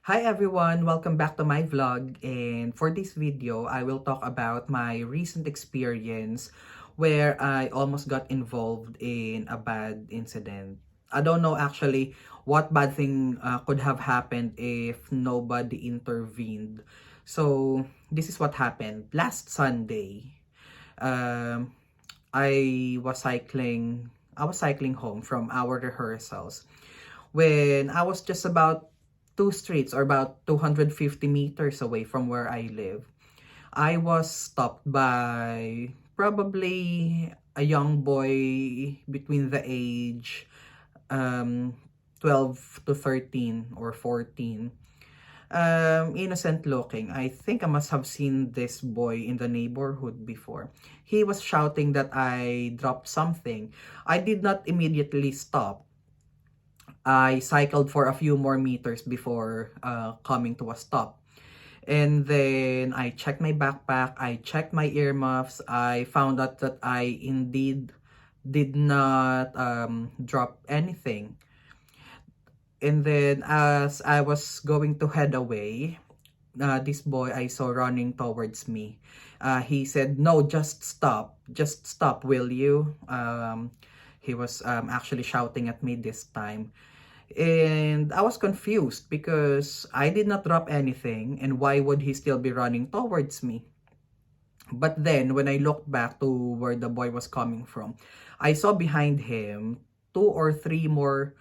Hi everyone! Welcome back to my vlog, and for this video, I will talk about my recent experience where I almost got involved in a bad incident. I don't know actually what bad thing could have happened if nobody intervened. So this is what happened. Last Sunday, um, I was cycling home from our rehearsals when I was just about two streets or about 250 meters away from where I live. I was stopped by probably a young boy between the age um 12 to 13 or 14. Innocent looking. I think I must have seen this boy in the neighborhood before. He was shouting that I dropped something. I did not immediately stop. I cycled for a few more meters before coming to a stop. And then I checked my backpack, I checked my earmuffs, I found out that I indeed did not drop anything. And then as I was going to head away, this boy I saw running towards me. He said, "No, just stop, will you?" He was actually shouting at me this time. And I was confused because I did not drop anything, and why would he still be running towards me? But then when I looked back to where the boy was coming from, I saw behind him two or three more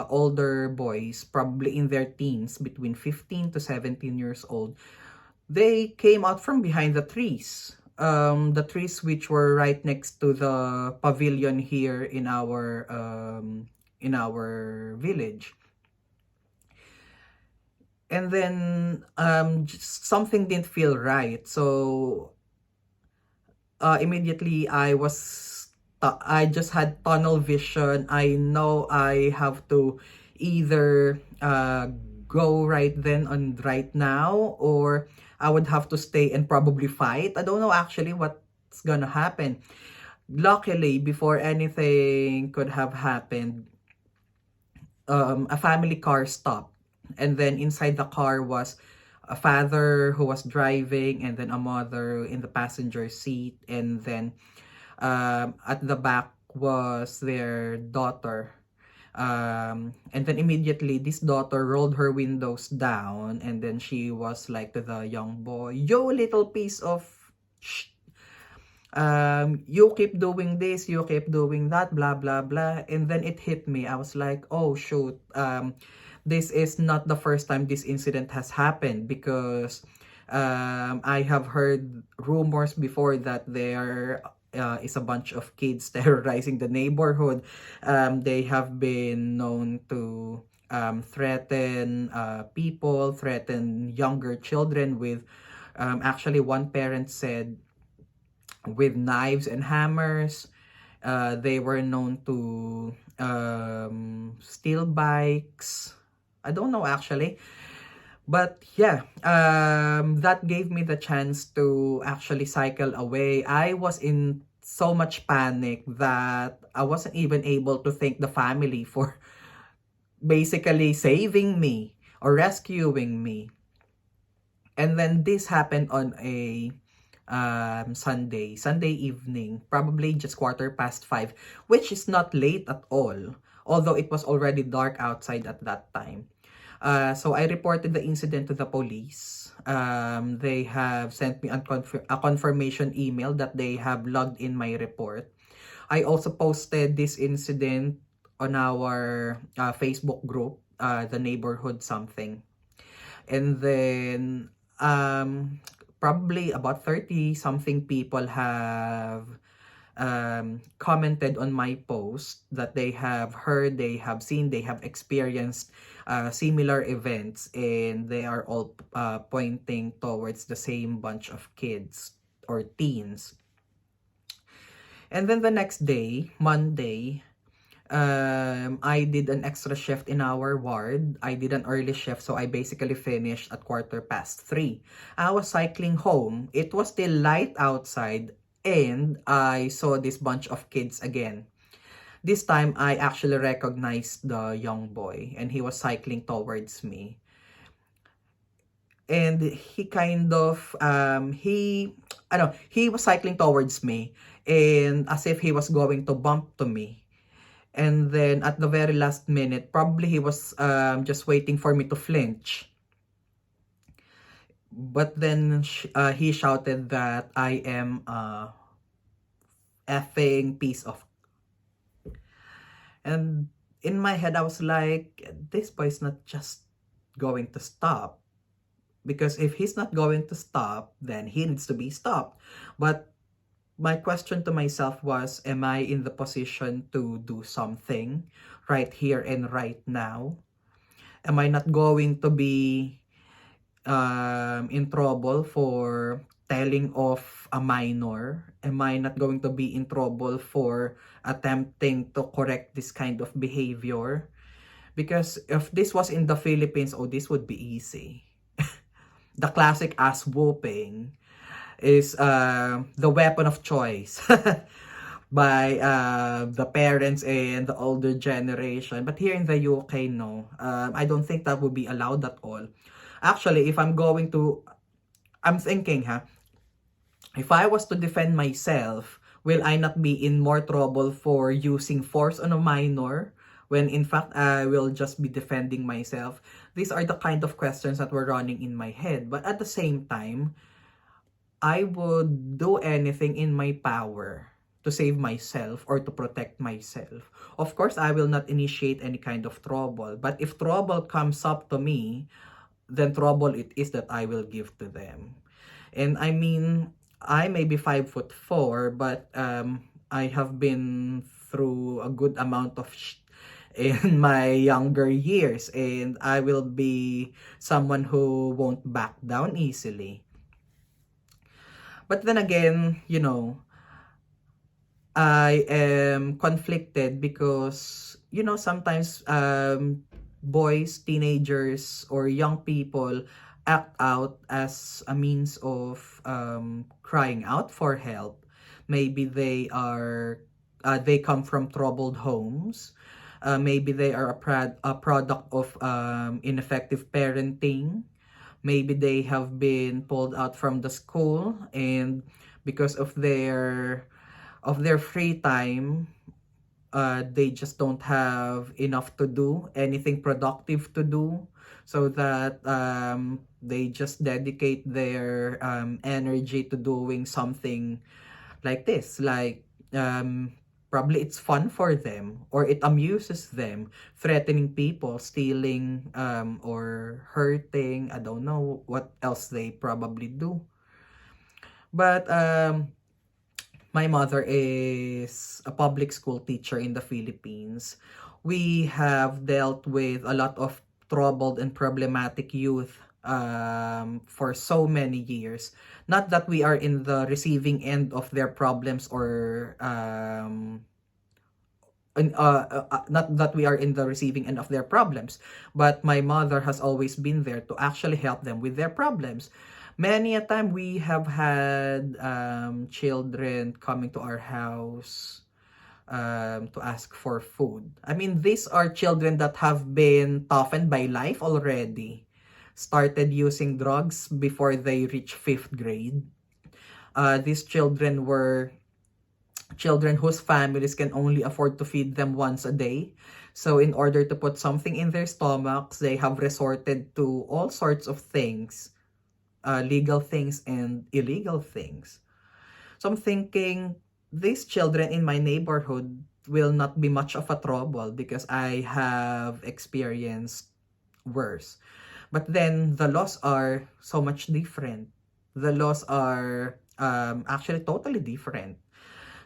older boys, probably in their teens, between 15 to 17 years old. They came out from behind the trees. The trees which were right next to the pavilion here in our village. And then just something didn't feel right. So immediately I just had tunnel vision. I know I have to either go right then and right now, or I would have to stay and probably fight. I don't know actually what's gonna happen. Luckily, before anything could have happened, a family car stopped, and then inside the car was a father who was driving, and then a mother in the passenger seat, and then at the back was their daughter. And then immediately this daughter rolled her windows down, and then she was like to the young boy, "Yo, little piece of sh- you keep doing this, you keep doing that, blah blah blah." And then it hit me. I was like, oh shoot, this is not the first time this incident has happened, because I have heard rumors before that there is a bunch of kids terrorizing the neighborhood. They have been known to threaten people, threaten younger children with, actually one parent said, with knives and hammers. They were known to steal bikes. I don't know actually. But yeah, that gave me the chance to actually cycle away. I was in so much panic that I wasn't even able to thank the family for basically saving me or rescuing me. And then this happened on a Sunday evening, probably just 5:15, which is not late at all, although it was already dark outside at that time. So I reported the incident to the police. They have sent me a confirmation email that they have logged in my report. I also posted this incident on our Facebook group, the neighborhood something. And then probably about 30 something people have commented on my post that they have heard, they have seen, they have experienced similar events, and they are all pointing towards the same bunch of kids or teens. And then the next day, Monday, I did an extra shift in our ward. I did an early shift, so I basically finished at 3:15. I was cycling home. It was still light outside, and I saw this bunch of kids again. This time, I actually recognized the young boy, and he was cycling towards me. and he kind of he was cycling towards me, and as if he was going to bump to me. And then at the very last minute, probably he was just waiting for me to flinch. But then he shouted that I am a effing piece of. And in my head, I was like, this boy's not just going to stop. Because if he's not going to stop, then he needs to be stopped. But my question to myself was, am I in the position to do something right here and right now? Am I not going to be in trouble for telling off a minor? Am I not going to be in trouble for attempting to correct this kind of behavior? Because if this was in the Philippines, oh, this would be easy. The classic ass whooping is the weapon of choice by the parents and the older generation. But here in the UK, no. I don't think that would be allowed at all. Actually, if I'm thinking, if I was to defend myself, will I not be in more trouble for using force on a minor? When in fact, I will just be defending myself. These are the kind of questions that were running in my head. But at the same time, I would do anything in my power to save myself or to protect myself. Of course, I will not initiate any kind of trouble. But if trouble comes up to me, then trouble it is that I will give to them. And I mean, I may be 5'4", but I have been through a good amount of in my younger years, and I will be someone who won't back down easily. But then again, I am conflicted because, sometimes boys, teenagers, or young people act out as a means of crying out for help. Maybe they come from troubled homes. Maybe they are a product of ineffective parenting. Maybe they have been pulled out from the school, and because of their free time, they just don't have enough to do, anything productive to do, so that they just dedicate their energy to doing something like this. Like, probably it's fun for them, or it amuses them, threatening people, stealing, or hurting. I don't know what else they probably do. But my mother is a public school teacher in the Philippines. We have dealt with a lot of troubled and problematic youth for so many years. Not that we are in the receiving end of their problems, or not that we are in the receiving end of their problems, but my mother has always been there to actually help them with their problems. Many a time we have had children coming to our house to ask for food. I mean, these are children that have been toughened by life already. Started using drugs before they reach 5th grade. These children were children whose families can only afford to feed them once a day. So in order to put something in their stomachs, they have resorted to all sorts of things, legal things and illegal things. So I'm thinking, these children in my neighborhood will not be much of a trouble because I have experienced worse. But then the laws are so much different. The laws are actually totally different.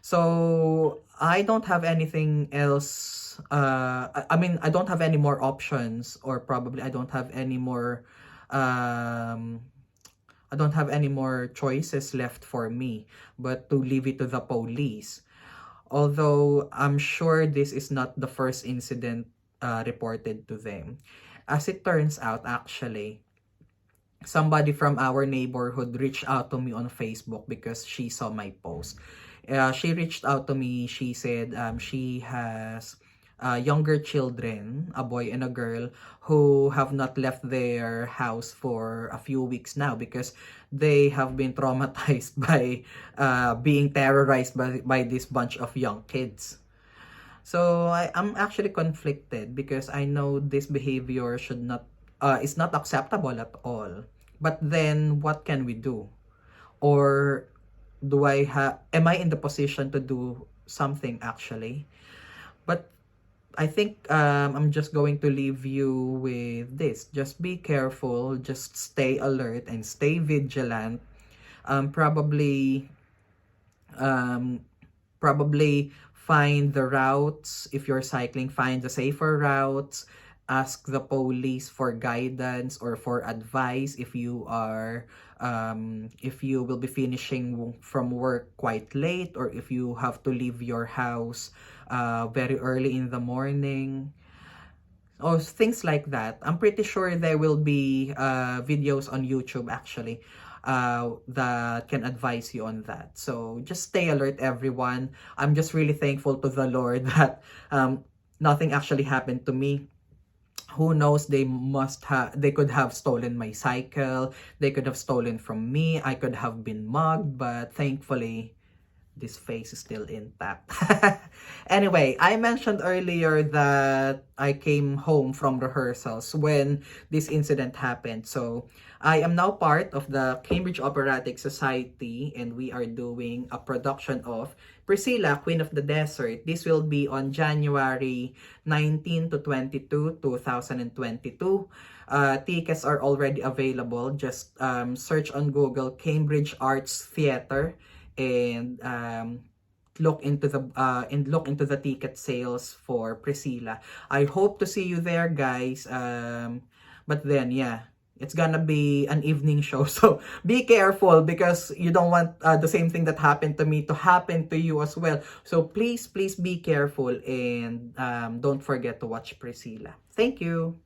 So I don't have anything else. I mean, I don't have any more options, or probably I don't have any more. I don't have any more choices left for me but to leave it to the police. Although I'm sure this is not the first incident reported to them. As it turns out, actually, somebody from our neighborhood reached out to me on Facebook because she saw my post. She reached out to me. She said she has younger children, a boy and a girl, who have not left their house for a few weeks now because they have been traumatized by being terrorized by this bunch of young kids. So I'm actually conflicted because I know this behavior should not is not acceptable at all. But then what can we do? Or am I in the position to do something actually? But I think I'm just going to leave you with this. Just be careful, just stay alert and stay vigilant. Probably um, probably find the routes. If you're cycling, find the safer routes. Ask the police for guidance or for advice if you will be finishing from work quite late, or if you have to leave your house very early in the morning, or things like that. I'm pretty sure there will be videos on YouTube actually that can advise you on that. So just stay alert, everyone. I'm just really thankful to the Lord that nothing actually happened to me. Who knows, they could have stolen my cycle, they could have stolen from me, I could have been mugged, but thankfully this face is still intact. Anyway, I mentioned earlier that I came home from rehearsals when this incident happened. So I am now part of the Cambridge Operatic Society, and we are doing a production of Priscilla, Queen of the Desert. This will be on January 19 to 22, 2022. Tickets are already available. Just search on Google Cambridge Arts Theatre and look into the ticket sales for Priscilla. I hope to see you there, guys. But then, yeah, it's gonna be an evening show, so be careful because you don't want the same thing that happened to me to happen to you as well. So please be careful, and don't forget to watch Priscilla. Thank you.